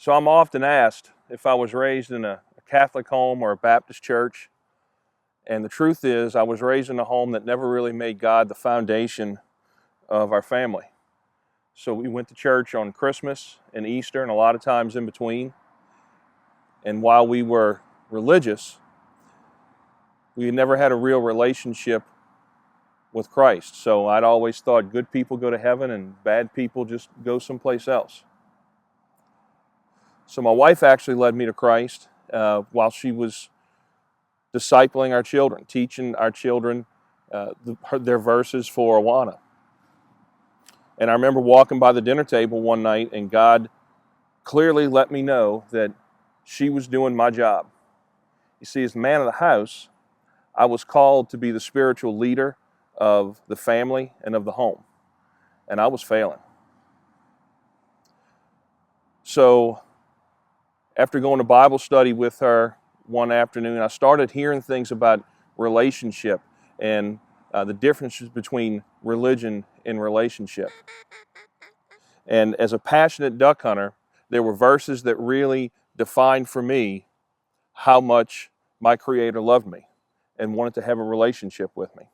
So I'm often asked if I was raised in a Catholic home or a Baptist church. And the truth is, I was raised in a home that never really made God the foundation of our family. So we went to church on Christmas and Easter and a lot of times in between. And while we were religious, we never had a real relationship with Christ. So I'd always thought good people go to heaven and bad people just go someplace else. So my wife actually led me to Christ while she was discipling our children, teaching our children their verses for Awana. And I remember walking by the dinner table one night, and God clearly let me know that she was doing my job. You see, as the man of the house, I was called to be the spiritual leader of the family and of the home, and I was failing. So after going to Bible study with her one afternoon, I started hearing things about relationship and the differences between religion and relationship. And as a passionate duck hunter, there were verses that really defined for me how much my Creator loved me and wanted to have a relationship with me.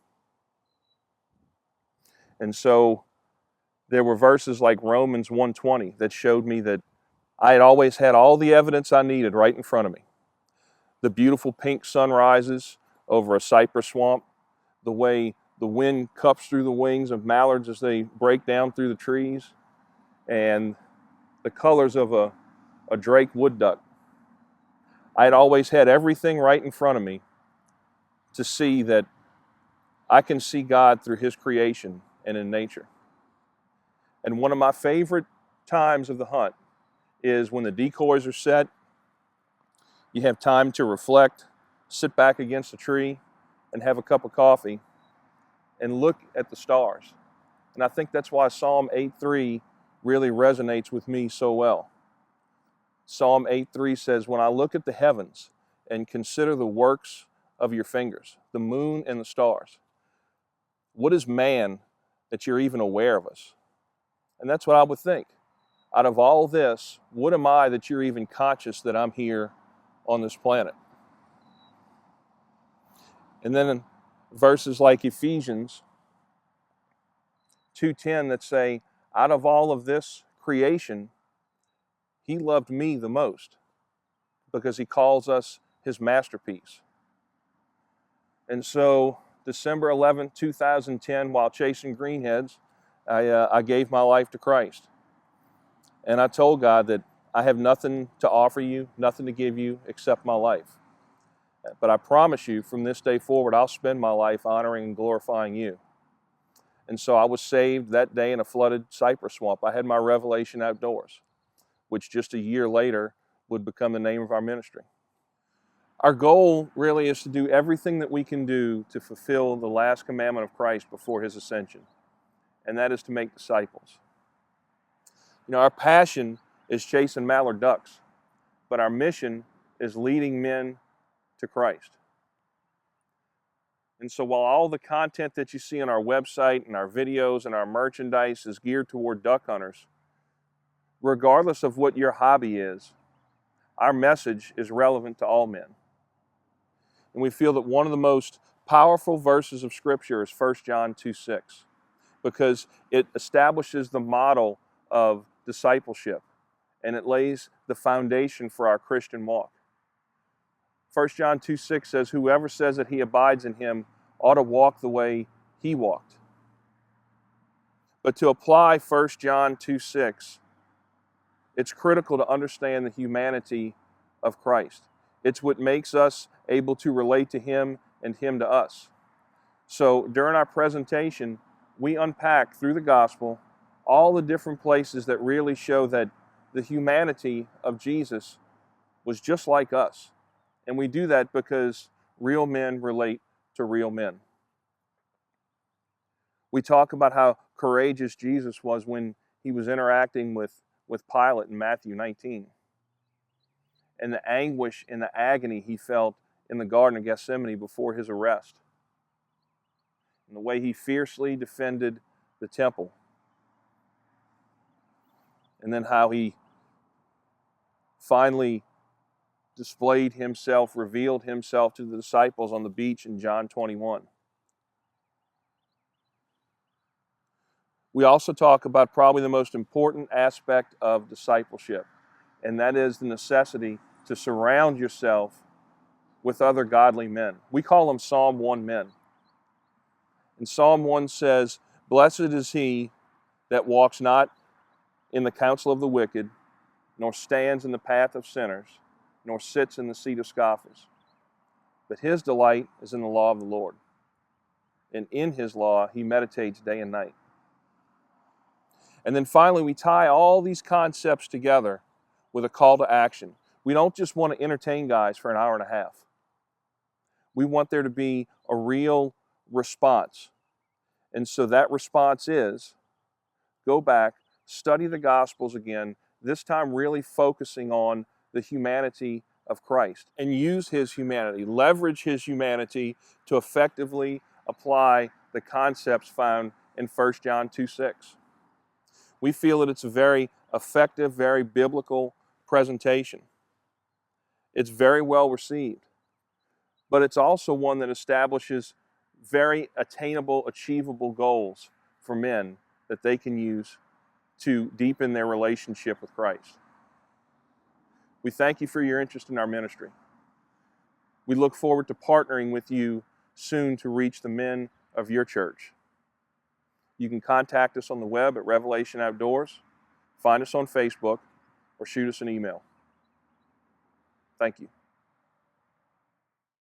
And so there were verses like Romans 1:20 that showed me that I had always had all the evidence I needed right in front of me. The beautiful pink sunrises over a cypress swamp, the way the wind cups through the wings of mallards as they break down through the trees, and the colors of a drake wood duck. I had always had everything right in front of me to see that I can see God through His creation and in nature. And one of my favorite times of the hunt is when the decoys are set, you have time to reflect, sit back against a tree, and have a cup of coffee and look at the stars. And I think that's why Psalm 8:3 really resonates with me so well. Psalm 8:3 says, "When I look at the heavens and consider the works of your fingers, the moon and the stars, what is man that you're even aware of us?" And that's what I would think. Out of all this, what am I that you're even conscious that I'm here on this planet? And then in verses like Ephesians 2:10 that say, out of all of this creation, He loved me the most because He calls us His masterpiece. And so December 11th, 2010, while chasing greenheads, I gave my life to Christ. And I told God that I have nothing to offer you, nothing to give you except my life. But I promise you, from this day forward, I'll spend my life honoring and glorifying you. And so I was saved that day in a flooded cypress swamp. I had my revelation outdoors, which just a year later would become the name of our ministry. Our goal really is to do everything that we can do to fulfill the last commandment of Christ before His ascension, and that is to make disciples. You know, our passion is chasing mallard ducks, but our mission is leading men to Christ. And so while all the content that you see on our website and our videos and our merchandise is geared toward duck hunters, regardless of what your hobby is, our message is relevant to all men. And we feel that one of the most powerful verses of Scripture is 1 John 2:6, because it establishes the model of discipleship and it lays the foundation for our Christian walk. 1 John 2:6 says, "Whoever says that he abides in Him ought to walk the way He walked." But to apply 1 John 2:6, it's critical to understand the humanity of Christ. It's what makes us able to relate to Him and Him to us. So during our presentation, we unpack through the gospel all the different places that really show that the humanity of Jesus was just like us. And we do that because real men relate to real men. We talk about how courageous Jesus was when He was interacting with Pilate in Matthew 19. And the anguish and the agony He felt in the Garden of Gethsemane before His arrest. And the way He fiercely defended the temple. And then how He finally displayed himself, revealed himself to the disciples on the beach in John 21. We also talk about probably the most important aspect of discipleship, and that is the necessity to surround yourself with other godly men. We call them Psalm 1 men. And Psalm 1 says, "Blessed is he that walks not in the counsel of the wicked, nor stands in the path of sinners, nor sits in the seat of scoffers. But his delight is in the law of the Lord. And in his law he meditates day and night." And then finally, we tie all these concepts together with a call to action. We don't just want to entertain guys for an hour and a half. We want there to be a real response. And so that response is, go back, study the Gospels again, this time really focusing on the humanity of Christ, and use his humanity, leverage his humanity to effectively apply the concepts found in 1 John 2:6. We feel that it's a very effective, very biblical presentation. It's very well received, but it's also one that establishes very attainable, achievable goals for men that they can use to deepen their relationship with Christ. We thank you for your interest in our ministry. We look forward to partnering with you soon to reach the men of your church. You can contact us on the web at Revelation Outdoors, find us on Facebook, or shoot us an email. Thank you.